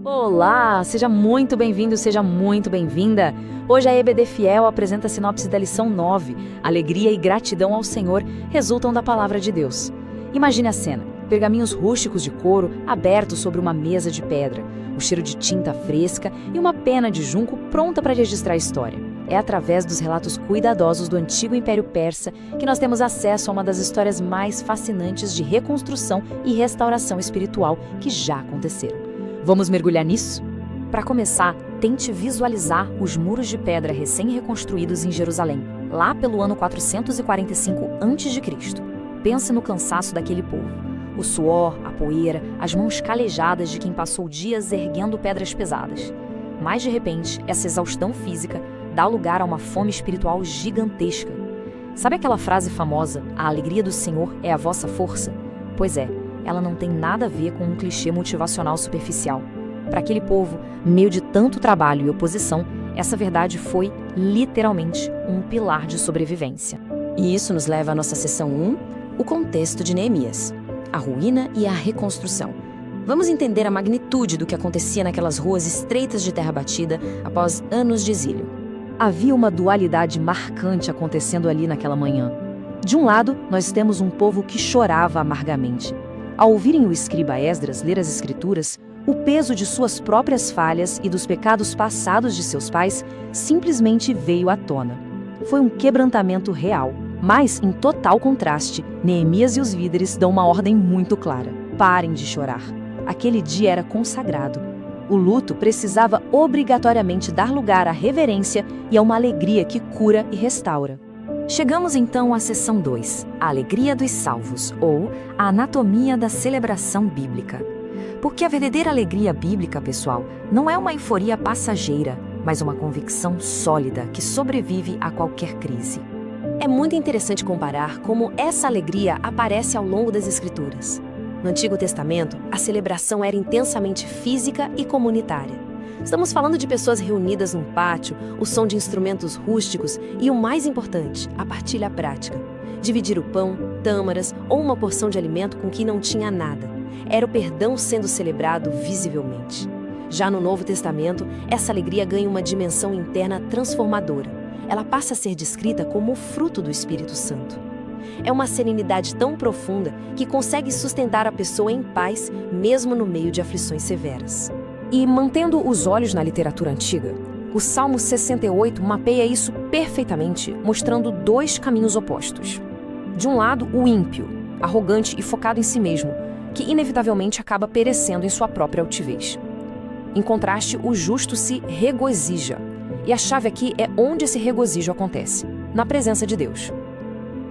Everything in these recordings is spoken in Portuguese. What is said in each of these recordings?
Olá, seja muito bem-vindo, seja muito bem-vinda. Hoje a EBD Fiel apresenta a sinopse da lição 9. Alegria e gratidão ao Senhor resultam da palavra de Deus. Imagine a cena: pergaminhos rústicos de couro abertos sobre uma mesa de pedra, o cheiro de tinta fresca e uma pena de junco pronta para registrar a história. É através dos relatos cuidadosos do antigo Império Persa que nós temos acesso a uma das histórias mais fascinantes de reconstrução e restauração espiritual que já aconteceram. Vamos mergulhar nisso? Para começar, tente visualizar os muros de pedra recém-reconstruídos em Jerusalém, lá pelo ano 445 a.C. Pense no cansaço daquele povo. O suor, a poeira, as mãos calejadas de quem passou dias erguendo pedras pesadas. Mas, de repente, essa exaustão física dá lugar a uma fome espiritual gigantesca. Sabe aquela frase famosa, a alegria do Senhor é a vossa força? Pois é, ela não tem nada a ver com um clichê motivacional superficial. Para aquele povo, no meio de tanto trabalho e oposição, essa verdade foi, literalmente, um pilar de sobrevivência. E isso nos leva à nossa sessão 1, o contexto de Neemias, a ruína e a reconstrução. Vamos entender a magnitude do que acontecia naquelas ruas estreitas de terra batida após anos de exílio. Havia uma dualidade marcante acontecendo ali naquela manhã. De um lado, nós temos um povo que chorava amargamente. Ao ouvirem o escriba Esdras ler as Escrituras, o peso de suas próprias falhas e dos pecados passados de seus pais simplesmente veio à tona. Foi um quebrantamento real, mas, em total contraste, Neemias e os líderes dão uma ordem muito clara: parem de chorar. Aquele dia era consagrado. O luto precisava obrigatoriamente dar lugar à reverência e a uma alegria que cura e restaura. Chegamos então à seção 2, a alegria dos salvos, ou a anatomia da celebração bíblica. Porque a verdadeira alegria bíblica, pessoal, não é uma euforia passageira, mas uma convicção sólida que sobrevive a qualquer crise. É muito interessante comparar como essa alegria aparece ao longo das Escrituras. No Antigo Testamento, a celebração era intensamente física e comunitária. Estamos falando de pessoas reunidas num pátio, o som de instrumentos rústicos e, o mais importante, a partilha prática. Dividir o pão, tâmaras ou uma porção de alimento com quem não tinha nada. Era o perdão sendo celebrado visivelmente. Já no Novo Testamento, essa alegria ganha uma dimensão interna transformadora. Ela passa a ser descrita como o fruto do Espírito Santo. É uma serenidade tão profunda que consegue sustentar a pessoa em paz, mesmo no meio de aflições severas. E, mantendo os olhos na literatura antiga, o Salmo 68 mapeia isso perfeitamente, mostrando dois caminhos opostos. De um lado, o ímpio, arrogante e focado em si mesmo, que inevitavelmente acaba perecendo em sua própria altivez. Em contraste, o justo se regozija. E a chave aqui é onde esse regozijo acontece: na presença de Deus.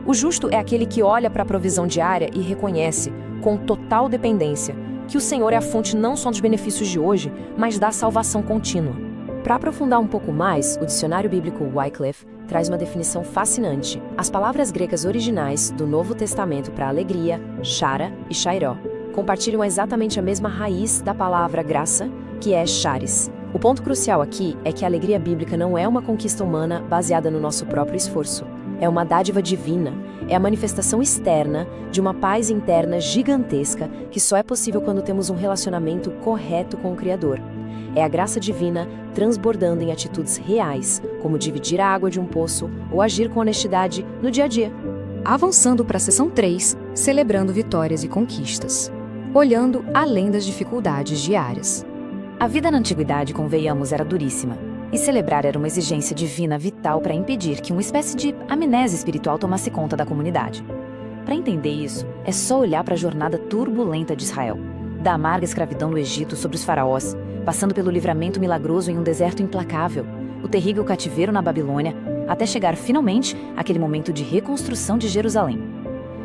O justo é aquele que olha para a provisão diária e reconhece, com total dependência, que o Senhor é a fonte não só dos benefícios de hoje, mas da salvação contínua. Para aprofundar um pouco mais, o dicionário bíblico Wycliffe traz uma definição fascinante. As palavras gregas originais do Novo Testamento para alegria, chara e chairó, compartilham exatamente a mesma raiz da palavra graça, que é charis. O ponto crucial aqui é que a alegria bíblica não é uma conquista humana baseada no nosso próprio esforço. É uma dádiva divina, é a manifestação externa de uma paz interna gigantesca que só é possível quando temos um relacionamento correto com o Criador. É a graça divina transbordando em atitudes reais, como dividir a água de um poço ou agir com honestidade no dia a dia. Avançando para a seção 3, celebrando vitórias e conquistas. Olhando além das dificuldades diárias. A vida na antiguidade, convenhamos, era duríssima. E celebrar era uma exigência divina vital para impedir que uma espécie de amnésia espiritual tomasse conta da comunidade. Para entender isso, é só olhar para a jornada turbulenta de Israel, da amarga escravidão no Egito sobre os faraós, passando pelo livramento milagroso em um deserto implacável, o terrível cativeiro na Babilônia, até chegar finalmente àquele momento de reconstrução de Jerusalém.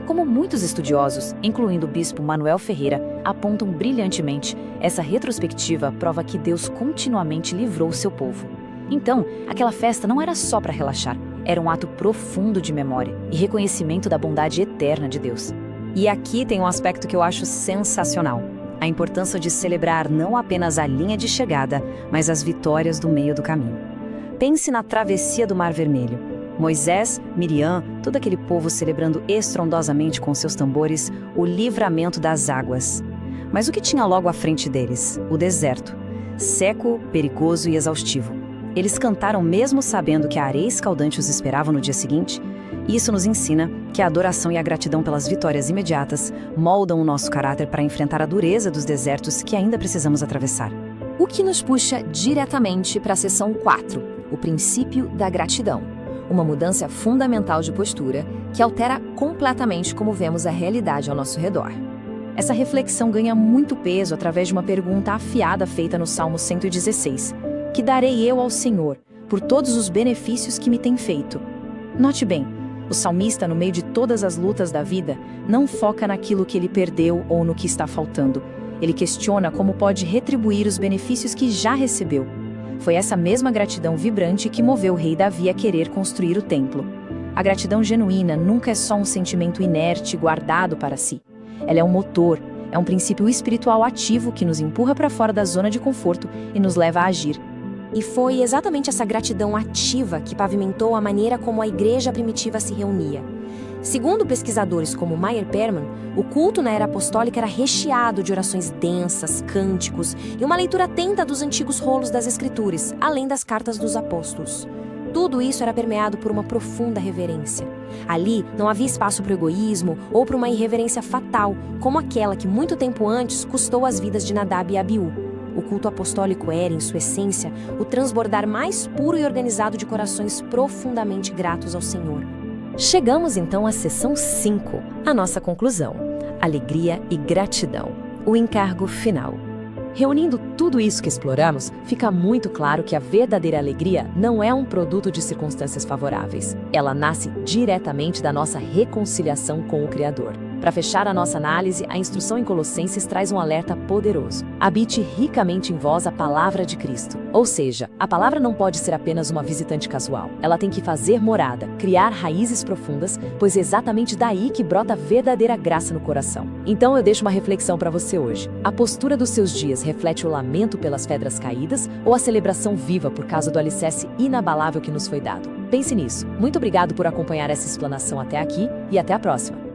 Como muitos estudiosos, incluindo o bispo Manuel Ferreira, apontam brilhantemente, essa retrospectiva prova que Deus continuamente livrou o seu povo. Então, aquela festa não era só para relaxar, era um ato profundo de memória e reconhecimento da bondade eterna de Deus. E aqui tem um aspecto que eu acho sensacional: a importância de celebrar não apenas a linha de chegada, mas as vitórias do meio do caminho. Pense na travessia do Mar Vermelho. Moisés, Miriam, todo aquele povo celebrando estrondosamente com seus tambores o livramento das águas. Mas o que tinha logo à frente deles? O deserto. seco, perigoso e exaustivo. Eles cantaram mesmo sabendo que a areia escaldante os esperava no dia seguinte, e isso nos ensina que a adoração e a gratidão pelas vitórias imediatas moldam o nosso caráter para enfrentar a dureza dos desertos que ainda precisamos atravessar. O que nos puxa diretamente para a seção 4, o princípio da gratidão. Uma mudança fundamental de postura que altera completamente como vemos a realidade ao nosso redor. Essa reflexão ganha muito peso através de uma pergunta afiada feita no Salmo 116. Que darei eu ao Senhor por todos os benefícios que me tem feito? Note bem, o salmista, no meio de todas as lutas da vida, não foca naquilo que ele perdeu ou no que está faltando. Ele questiona como pode retribuir os benefícios que já recebeu. Foi essa mesma gratidão vibrante que moveu o rei Davi a querer construir o templo. A gratidão genuína nunca é só um sentimento inerte guardado para si. Ela é um motor, é um princípio espiritual ativo que nos empurra para fora da zona de conforto e nos leva a agir. E foi exatamente essa gratidão ativa que pavimentou a maneira como a igreja primitiva se reunia. Segundo pesquisadores como Meyer Perman, o culto na era apostólica era recheado de orações densas, cânticos e uma leitura atenta dos antigos rolos das Escrituras, além das cartas dos apóstolos. Tudo isso era permeado por uma profunda reverência. Ali não havia espaço para o egoísmo ou para uma irreverência fatal, como aquela que muito tempo antes custou as vidas de Nadab e Abiú. O culto apostólico era, em sua essência, o transbordar mais puro e organizado de corações profundamente gratos ao Senhor. Chegamos então à seção 5, a nossa conclusão: alegria e gratidão, o encargo final. Reunindo tudo isso que exploramos, fica muito claro que a verdadeira alegria não é um produto de circunstâncias favoráveis. Ela nasce diretamente da nossa reconciliação com o Criador. Para fechar a nossa análise, a instrução em Colossenses traz um alerta poderoso. Habite ricamente em vós a palavra de Cristo. Ou seja, a palavra não pode ser apenas uma visitante casual. Ela tem que fazer morada, criar raízes profundas, pois é exatamente daí que brota a verdadeira graça no coração. Então eu deixo uma reflexão para você hoje. A postura dos seus dias reflete o lamento pelas pedras caídas ou a celebração viva por causa do alicerce inabalável que nos foi dado? Pense nisso. Muito obrigado por acompanhar essa explanação até aqui e até a próxima.